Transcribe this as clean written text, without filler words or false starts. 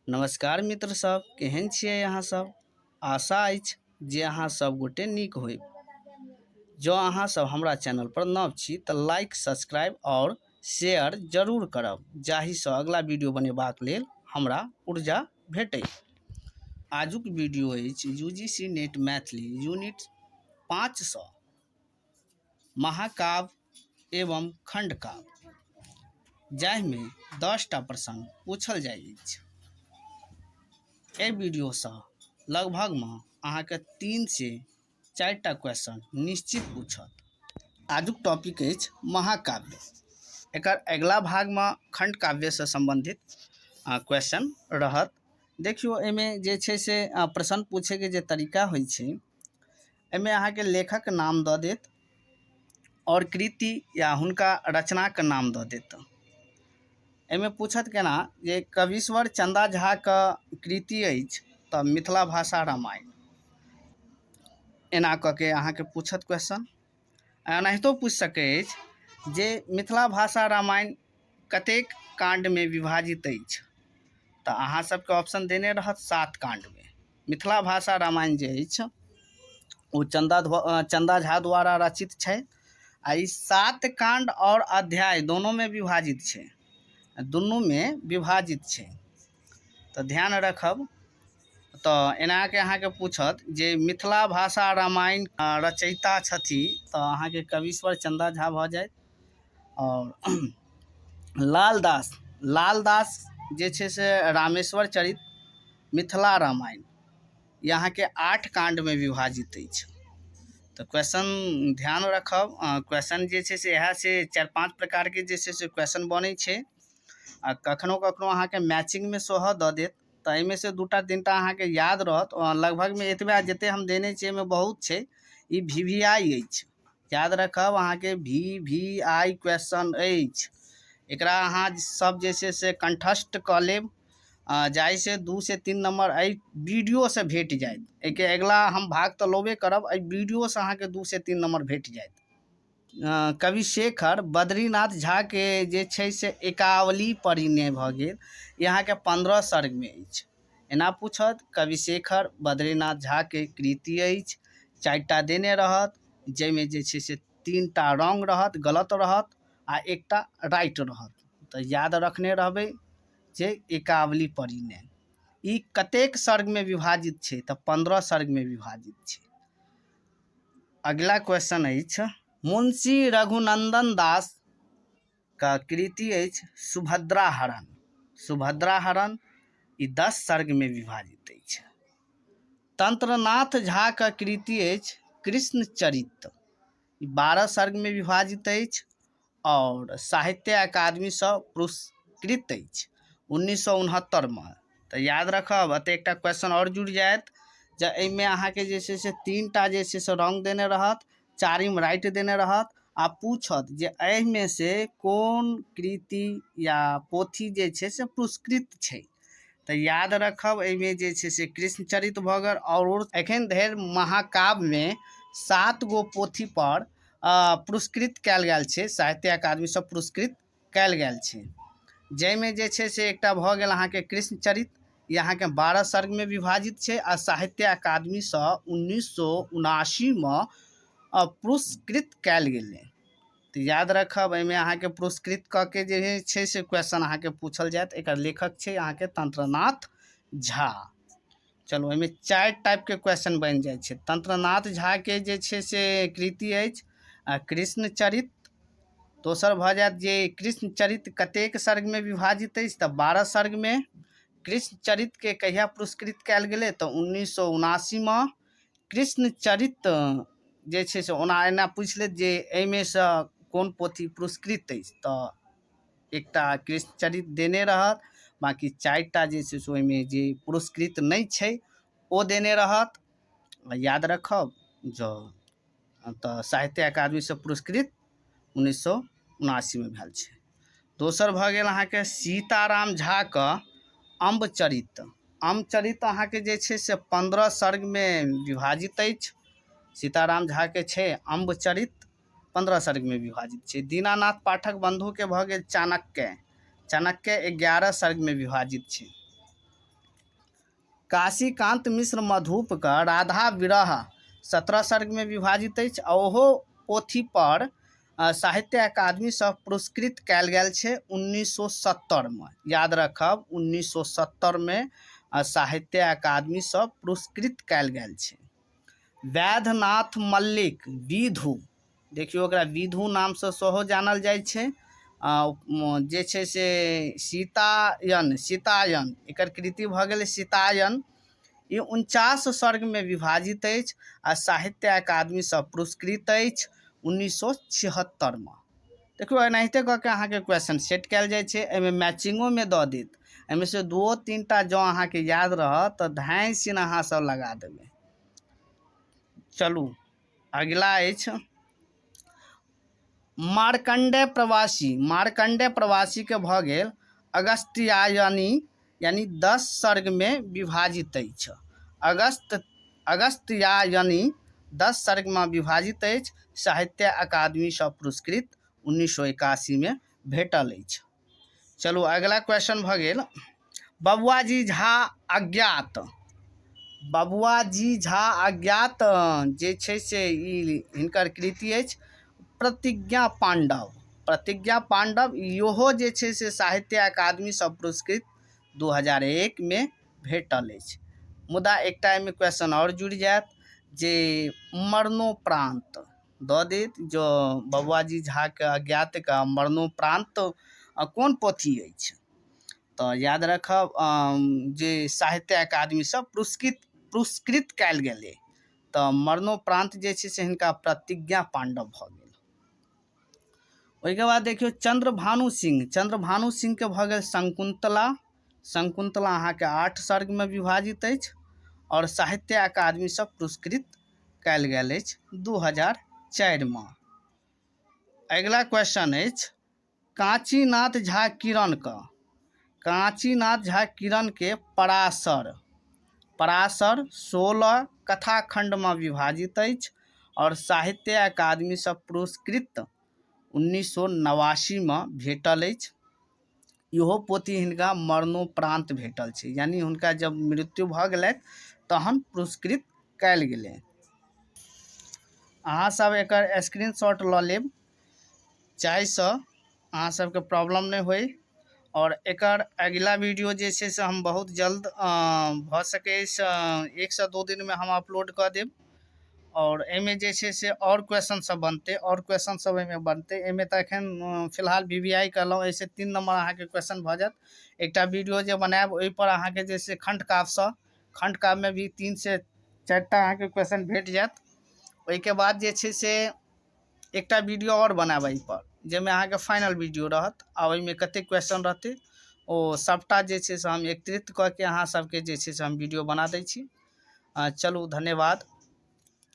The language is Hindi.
नमस्कार मित्र सब, केहन छियै अहाँ सब। आशा अछि जे अहाँ सब गोटे नीक होइब। जँ अहाँ सब हमरा चैनल पर नव छी तऽ लाइक, सब्सक्राइब और शेयर जरूर करब, जाहिसँ अगला वीडियो बनेबाक लेल हमरा ऊर्जा भेटै। आजुक वीडियो अछि यूजीसी नेट मैथिली यूनिट 500 महाकाव्य एवं खंडकाव्य, जाहिमे 10टा प्रश्न पूछल जाइत अछि। एहि वीडियोसँ लगभगमे अहाँके 3 से 4टा क्वेश्चन निश्चित पूछत। आजुक टॉपिक अछि महाकाव्य। एकर अगिला भागमे खंड काव्यसँ संबंधित क्वेश्चन रहत। देखियौ, एहिमे जे छै से प्रश्न पूछैके जे तरीका होइ छै, एहिमे अहाँके लेखक नाम दऽ देत और कृति या हुनका रचनाके नाम दऽ देत। एहिमे पूछत केना जे कवीश्वर चन्दा झाके कृति अछि तऽ मिथिला भाषा रामायण, एना कऽ के अहाँके पूछत क्वेश्चन। एनाहितो पूछि सकै अछि जे मिथिला भाषा रामायण कतेक काण्डमे विभाजित अछि, तऽ अहाँ सबके ऑप्शन देने रहत 7 काण्डमे। मिथिला भाषा रामायण जे अछि ओ चन्दा झा द्वारा रचित छै आ ई 7 काण्ड और अध्याय दोनोंमे विभाजित छै, दुनूमे विभाजित छै। तऽ ध्यान रखब। तऽ एना के अहाँके पूछत जे मिथिला भाषा रामायण रचयिता छथि तऽ अहाँके कवीश्वर चन्दा झा भऽ जायत। और लालदास जे छै से रामेश्वर चरित मिथिला रामायण अहाँके 8 काण्डमे विभाजित अछि। तऽ क्वेश्चन ध्यान रखब। क्वेश्चन जे छै से इएह से 4-5 प्रकारके जे छै से क्वेश्चन बनै छै आ कखनो कखनो अहाँके मैचिंगमे सेहो दऽ देत। तऽ एहिमे से 2टा 3टा अहाँके याद रहत। लगभगमे एतबा जतेक हम देने छियै एहिमे बहुत छै। ई VVI अछि, याद रखब। अहाँके VVI क्वेश्चन अछि। एकरा अहाँ सब जे छै से कंठस्थ कऽ लेब, जाहिसँ 2 से 3 नंबर एहि वीडियोसँ भेट जायत। एहिके अगिला हम भाग तऽ लेबे करब, एहि वीडियोसँ अहाँके 2 से 3 नंबर भेट जायत। कविशेखर बद्रीनाथ झाके जे छै से एकावली परिणय भऽ गेल, अहाँके 15 सर्गमे अछि। एना पूछत कविशेखर बद्रीनाथ झाके कृति अछि, 4टा देने रहत, जाहिमे जे छै से 3टा रॉन्ग रहत, गलत रहत, आ 1टा राइट रहत। तऽ याद रखने रहबै जे एकावली परिणय ई कतेक सर्गमे विभाजित छै, तऽ 15 सर्गमे विभाजित छै। अगला क्वेश्चन अछि मुंशी रघुनंदन दास का कृति अछि सुभद्रा हरण ई 10 सर्गमे विभाजित अछि। तंत्रनाथ झा का कृति अछि कृष्ण चरित, ई 12 सर्गमे विभाजित अछि और साहित्य अकादमीसँ पुरस्कृत अछि 1969 में। तऽ याद रखब। एकटा क्वेश्चन और जुड़ जायत जे एहिमे अहाँके जे छै से 3टा जे छै से रॉन्ग देने रहत, 4म राइट देने रहत, आ पूछत जे एहिमे से कोन कृति या पोथी जे छै से पुरस्कृत छै। तऽ याद रखब, एहिमे जे छै से कृष्ण चरित भऽ गेल। और एखन धरि महाकाव्यमे 7 गो पोथी पर पुरस्कृत कयल गेल छै, साहित्य अकादमीसँ पुरस्कृत कयल गेल छै, जाहिमे जे छै से एकटा भऽ गेल अहाँके कृष्ण चरित, ई अहाँके 12 सर्गमे विभाजित छै आ साहित्य अकादमीसँ 1979 में पुरस्कृत कयल गेलै। तऽ याद रखब, एहिमे अहाँके पुरस्कृत कऽ के जे छै से क्वेश्चन अहाँके पूछल जायत। एकर लेखक छै अहाँके तंत्रनाथ झा। चलू, एहिमे 4 टाइपके क्वेश्चन बनि जाइ छै। तंत्रनाथ झाके जे छै से कृति अछि कृष्ण चरित। दोसर भऽ जायत जे कृष्ण चरित कतेक सर्गमे विभाजित अछि, तऽ 12 सर्गमे। कृष्ण चरितके कहिया पुरस्कृत कयल गेलै, तऽ 1979 में। कृष्ण चरित जे छै से एना पूछि लेत जे एहिमे सँ कोन पोथी पुरस्कृत अछि, तऽ एकटा कृष्ण चरित देने रहत, बाकी 4टा जे छै से ओहिमे जे पुरस्कृत नहि छै ओ देने रहत। याद रखब। जो तऽ साहित्य अकादमीसँ पुरस्कृत 1979 में भेल छै। दोसर भऽ गेल अहाँके सीताराम झाके अम्बचरित अहाँके जे छै से 15 सर्गमे विभाजित अछि। सीताराम झाके छै अम्बचरित, 15 सर्गमे विभाजित छै। दीनानाथ पाठक बंधुके भऽ गेल चाणक्य 11 सर्गमे विभाजित छै। काशीकांत मिश्र मधुपके राधा विरह 17 सर्ग में विभाजित अछि। ओहो पोथी पर साहित्य अकादमी सँ पुरस्कृत कयल गेल छै 1970 में। याद रखब 1970 में साहित्य अकादमी सँ पुरस्कृत कयल गेल छै। वैद्यनाथ मल्लिक विधु, देखियौ ओकरा विधु नाम सँ सेहो जानल जाइ छै। जे छै से सीतायन एकर कृति भऽ गेलै सीतायन। ई 49 सर्ग में विभाजित अछि आ साहित्य अकादमी सँ पुरस्कृत अछि 1976 में। देखियौ एनाहिते कऽ के अहाँके क्वेश्चन सेट कयल जाइ छै। एहिमे मैचिंगो में दऽ देत, एहिमे से 2-3 टा जँ अहाँके याद रहत तऽ धाँइ सिन अहाँ सब लगा देबै। चलू अगिला अछि मार्कंडेय प्रवासी। मार्कंडेय प्रवासी के भऽ गेल अगस्त्यायनी, यानी 10 सर्ग में विभाजित अछि। अगस्त्यायनी 10 सर्ग में विभाजित अछि। साहित्य अकादमी सँ पुरस्कृत 1981 में भेटल अछि। चलू अगला क्वेश्चन भऽ गेल बबुआजी झा अज्ञात। बबुआजी झा अज्ञात जे छै से ई हिनकर कृति अछि प्रतिज्ञा पांडव। प्रतिज्ञा पांडव इहो जे छै से साहित्य अकादमी सँ पुरस्कृत 2001 में भेटल अछि। मुदा एकटा एहिमे क्वेश्चन और जुड़ि जायत जे मरणोपरांत दऽ देत, जो बबुआजी झा के अज्ञात का मरणोपरांत कोन पोथी अछि। तऽ याद रखब जे साहित्य अकादमी सँ पुरस्कृत कयल गेलै। तऽ मरणोपरांत जे छै से हिनका प्रतिज्ञा पांडव भऽ गेल। ओहिके बाद देखियौ चंद्रभानु सिंह। चंद्रभानु सिंह के भऽ गेल शकुंतला। शकुंतला अहाँके 8 सर्ग में विभाजित अछि और साहित्य अकादमी सँ पुरस्कृत कयल गेल अछि 2004 में। अगिला क्वेश्चन अछि कांचीनाथ झा किरण का। कांचीनाथ झा किरण के पराशर 16 कथाखंड में विभाजित अछि और साहित्य अकादमी सँ पुरस्कृत 1989 में भेटल अछि। इहो पोथी हिनका मरणोपरांत भेटल छै, यानी हुनका जब मृत्यु भऽ गेलै तहन पुरस्कृत कयल गेलै। अहाँ सब एकर स्क्रीनशॉट लऽ लेब जाहिसँ अहाँ सबके प्रॉब्लम नहीं होय। और एकर अगला वीडियो जे छै से हम बहुत जल्द भऽ सकै 1 से 2 दिन में हम अपलोड कऽ देब। और एहिमे जे छै से और क्वेश्चन सब बनते, और क्वेश्चन सब एहिमे बनते। एहिमे तऽ एखन फिलहाल VVI कहलहुँ, एहिसँ 3 नंबर अहाँके क्वेश्चन भऽ जायत। एकटा वीडियो जे बनायब ओहि पर अहाँके जे छै खंड काव्य में भी 3 से 4 टा अहाँके क्वेश्चन भेट जायत। ओहिके बाद जे छै से एकटा वीडियो और बनायब एहि पर, जाहिमे अहाँके फाइनल वीडियो रहत आ ओहिमे कतेक क्वेश्चन रहतै ओ सबटा जे छै से हम एकत्रित कऽ के अहाँ सबके जे छै से हम वीडियो बना दै छी। चलू धन्यवाद।